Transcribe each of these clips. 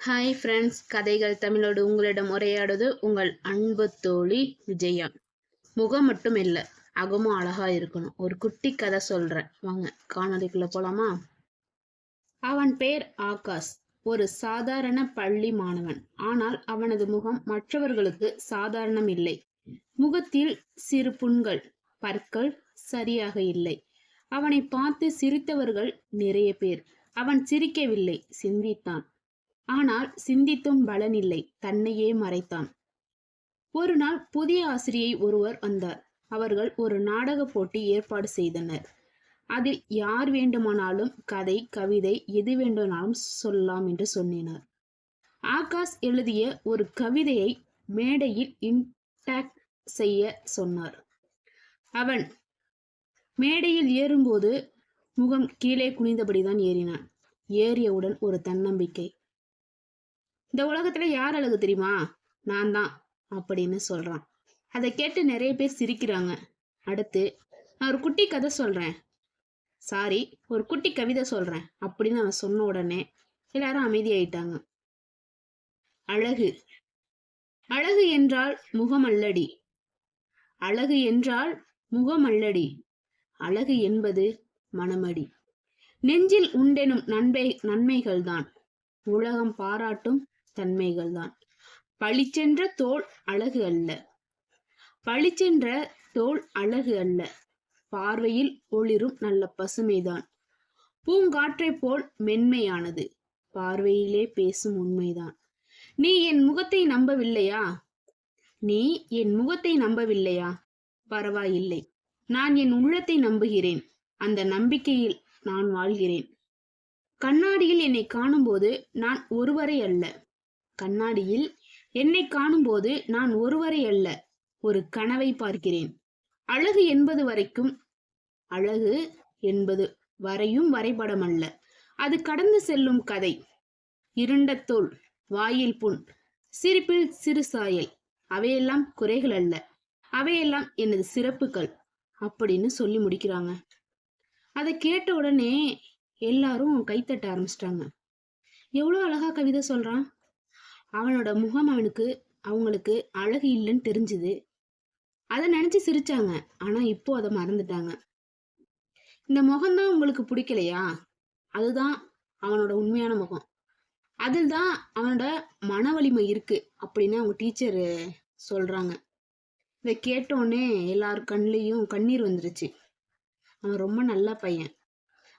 Hi friends, கதைகள் தமிழோடு உங்களிடம் உரையாடுவது உங்கள் அன்பு தோழி விஜயா. முகம் மட்டும் இல்லை, அகமும் அழகா இருக்கணும். ஒரு குட்டி கதை சொல்றேன், வாங்க காணொலிக்குள்ள போலாமா? அவன் பேர் ஆகாஷ். ஒரு சாதாரண பள்ளி மாணவன். ஆனால் அவனது முகம் மற்றவர்களுக்கு சாதாரணம் இல்லை. முகத்தில் சிறு புண்கள், பற்கள் சரியாக இல்லை. அவனை பார்த்து சிரித்தவர்கள் நிறைய பேர். அவன் சிரிக்கவில்லை, சிந்தித்தான். ஆனால் சிந்தித்தும் பலனில்லை, தன்னையே மறைத்தான். ஒரு நாள் புதிய ஆசிரியை ஒருவர் வந்தார். அவர்கள் ஒரு நாடக போட்டி ஏற்பாடு செய்தனர். அதில் யார் வேண்டுமானாலும் கதை, கவிதை எது வேண்டுமானாலும் சொல்லலாம் என்று சொன்னார். ஆகாஷ் எழுதிய ஒரு கவிதையை மேடையில் இன்டாக்ட் செய்ய சொன்னார். அவன் மேடையில் ஏறும்போது முகம் கீழே குனிந்தபடிதான் ஏறினான். ஏறியவுடன் ஒரு தன்னம்பிக்கை. இந்த உலகத்துல யார் அழகு தெரியுமா? நான் தான் அப்படின்னு சொல்றான். அதை கேட்டு நிறைய பேர் சிரிக்கிறாங்க. அடுத்து, நான் ஒரு குட்டி கதை சொல்றேன், ஒரு குட்டி கவிதை சொல்றேன் அப்படின்னு அவன் சொன்ன உடனே எல்லாரும் அமைதியாயிட்டாங்க. அழகு அழகு என்றால் முகம் அல்லடி, அழகு என்றால் முகம் அல்லடி, அழகு என்பது மனமடி. நெஞ்சில் உண்டெனும் நன்மைகள்தான் உலகம் பாராட்டும் தன்மைகள்தான். பளிச்சென்ற தோல் அழகு அல்ல, பளிச்சென்ற தோல் அழகு அல்ல, பார்வையில் ஒளிரும் நல்ல பசுமைதான். பூங்காற்றை போல் மென்மையானது, பார்வையிலே பேசும் உண்மைதான். நீ என் முகத்தை நம்பவில்லையா? நீ என் முகத்தை நம்பவில்லையா? பரவாயில்லை, நான் என் உள்ளத்தை நம்புகிறேன். அந்த நம்பிக்கையில் நான் வாழ்கிறேன். கண்ணாடியில் என்னை காணும்போது நான் ஒருவரை அல்ல, கண்ணாடியில் என்னை காணும்போது நான் ஒருவரை அல்ல, ஒரு கனவை பார்க்கிறேன். அழகு என்பது வரையும் வரைபடம் அல்ல, அது கடந்து செல்லும் கதை. இருண்ட தோல், வாயில் புண், சிரிப்பில் சிறு சாயல், அவையெல்லாம் குறைகள் அல்ல, அவையெல்லாம் எனது சிறப்புகள் அப்படின்னு சொல்லி முடிக்கிறாங்க. அதை கேட்ட உடனே எல்லாரும் கைத்தட்ட ஆரம்பிச்சிட்டாங்க. எவ்வளோ அழகா கவிதை சொல்றான். அவனோட முகம் அவங்களுக்கு அழகு இல்லைன்னு தெரிஞ்சுது. அதை நினைச்சு சிரிச்சாங்க. ஆனா இப்போ அதை மறந்துட்டாங்க. இந்த முகம்தான் உங்களுக்கு பிடிக்கலையா? அதுதான் அவனோட உண்மையான முகம். அதில் தான் அவனோட மன வலிமை இருக்கு அப்படின்னு அவங்க டீச்சர் சொல்றாங்க. இதை கேட்டோடனே எல்லாரும் கண்ணிலையும் கண்ணீர் வந்துருச்சு. அவன் ரொம்ப நல்ல பையன்.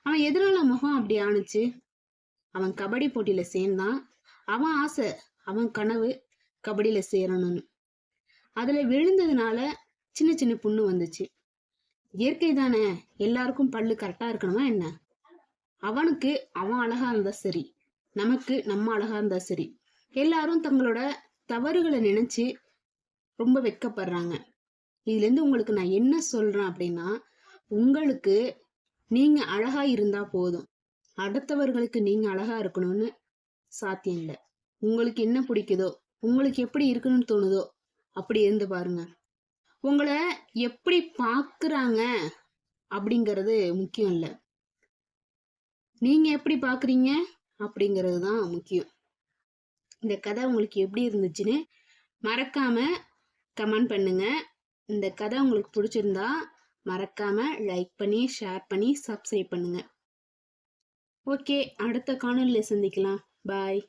அவன் எதனால முகம் அப்படி ஆணுச்சு? அவன் கபடி போட்டியில சேர்ந்தான். அவன் ஆசை, அவன் கனவு கபடியில சேரணும்னு. அதுல விழுந்ததுனால சின்ன சின்ன புண்ணு வந்துச்சு. இயற்கை தானே, எல்லாருக்கும் பல்லு கரெக்டா இருக்கணுமா என்ன? அவனுக்கு அவன் அழகா இருந்தா சரி, நமக்கு நம்ம அழகா இருந்தா சரி. எல்லாரும் தங்களோட தவறுகளை நினைச்சு ரொம்ப வெக்கப்படுறாங்க. இதுல இருந்து உங்களுக்கு நான் என்ன சொல்றேன் அப்படின்னா, உங்களுக்கு நீங்க அழகா இருந்தா போதும், அடுத்தவர்களுக்கு நீங்க அழகா இருக்கணும்னு சாத்தியம் இல்லை. உங்களுக்கு என்ன பிடிக்குதோ, உங்களுக்கு எப்படி இருக்கணும்னு தோணுதோ அப்படி இருந்து பாருங்க. உங்களை எப்படி பாக்குறாங்க அப்படிங்கிறது முக்கியம் இல்லை, நீங்க எப்படி பாக்குறீங்க அப்படிங்கிறது தான் முக்கியம். இந்த கதை உங்களுக்கு எப்படி இருந்துச்சுன்னு மறக்காம கமெண்ட் பண்ணுங்க. இந்த கதை உங்களுக்கு பிடிச்சிருந்தா மறக்காம லைக் பண்ணி, ஷேர் பண்ணி, சப்ஸ்கிரைப் பண்ணுங்க. ஓகே, அடுத்த காணொலியில சந்திக்கலாம். பாய்.